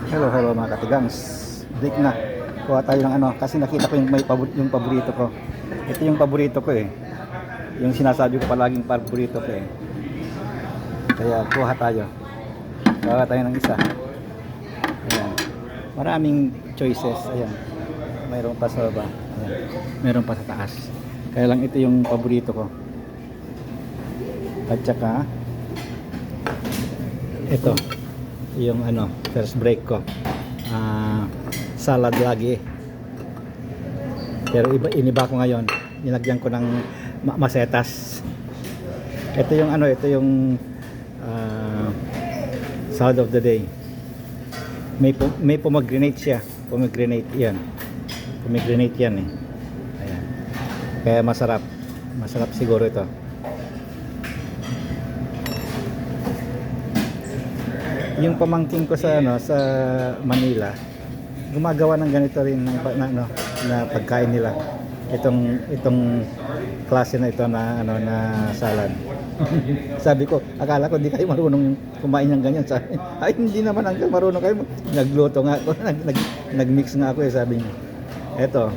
Hello mga katigangs. Break na. Kuha tayo ng ano kasi nakita ko yung paborito ko. Ito yung paborito ko eh. Yung sinasabi ko palaging paborito ko eh. Kaya kuha tayo. Kuha tayo ng isa. Ayan. Maraming choices. Ayan. Mayroon pa sa baba. Ayan. Mayroon pa sa taas. Kaya lang ito yung paborito ko. At saka ito yung ano first break ko, salad lagi, pero iniba ko ngayon, nilagyan ko ng masetas. Ito yung ano, ito yung salad of the day. May pomegranate siya, pomegranate yan, pomegranate yan eh. Ayan. Kaya masarap siguro ito. Yung pamangkin ko sa ano sa Manila, gumagawa ng ganito rin na pagkain nila. Itong klase na ito na ano na salad. Sabi ko, akala ko hindi kayo marunong kumain ng ganyan. Sabi, ay hindi naman hanggang marunong kayo. Nagluto nga ako, nagmix nga ako eh, sabi niya. Ito.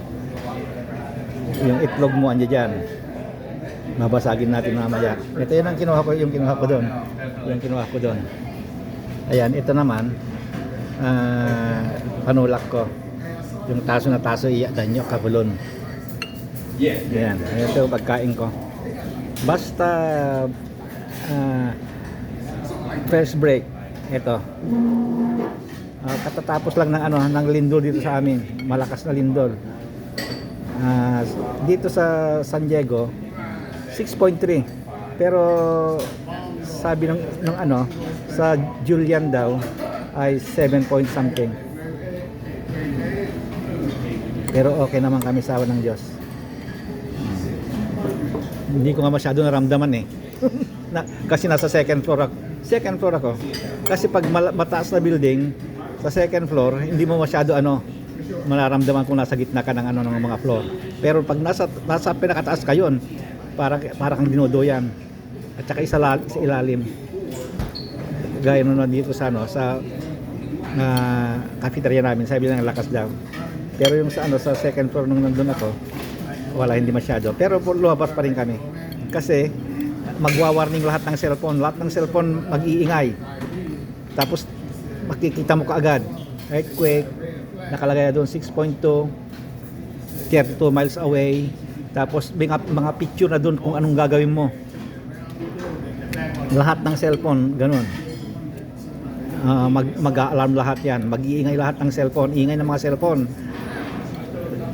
Yung itlog mo andiyan diyan. Mabasagin natin mamaya. Ito yun ang kinuha ko doon. Yung kinuha ko doon. Ayan, ito naman panulak ko. Yung taso na taso iyadan nyo, kabulon. Ayan, ito yung pagkain ko. Basta first break. Ito. Katatapos lang ng ano ng lindol dito sa amin. Malakas na lindol. Dito sa San Diego 6.3. Pero sabi ng ano sa Julian daw ay 7 point something. Pero okay naman kami sa awa ng Diyos. Hindi ko nga masyado naramdaman eh. Kasi nasa second floor ako. Kasi pag mataas na building sa second floor, hindi mo masyado mararamdaman kung nasa gitna ka ng ng mga floor. Pero pag nasa pinakataas ka yun, para kang dinodoyan. At saka sa ilalim. Gaya nung dito sa cafeteria namin, sabi lang lakas daw. Pero yung sa second floor nung nandun ako, wala, hindi masyado. Pero lumabas pa rin kami. Kasi magwa-warning lahat ng cellphone mag-iingay. Tapos makikita mo kaagad earthquake, nakalagay doon 6.2, 32 miles away. Tapos mga picture na doon kung anong gagawin mo. Lahat ng cellphone ganun. Mag-alarm lahat yan, mag-iingay lahat ng cellphone, ingay ng mga cellphone.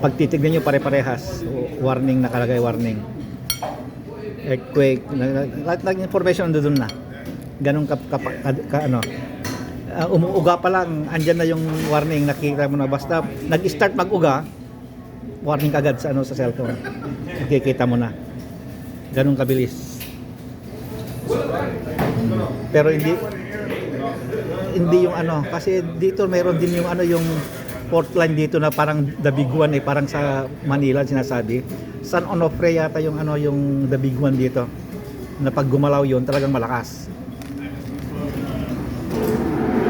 Pag titignan nyo pare-parehas, warning, nakalagay warning, earthquake, lahat ng information doon na ganun umuuga pa lang andyan na yung warning, nakikita mo na. Basta nag-start mag-uga, warning agad sa cellphone, nakikita mo na, ganun kabilis. Pero hindi yung kasi dito meron din yung yung port line dito na parang the big one eh, parang sa Manila sinasabi. San Onofre yata yung yung the big one dito, na pag gumalaw yun talagang malakas.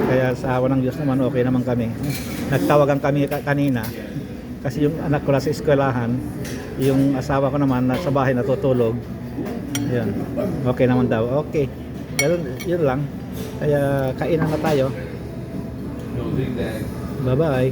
Kaya sa awa ng Diyos naman okay naman kami. Nagtawagan kami kanina kasi yung anak ko nasa eskwelahan, yung asawa ko naman nasa bahay natutulog. Yan. Okay naman daw. Okay. Yun lang. Kaya kainan na tayo. Bye-bye.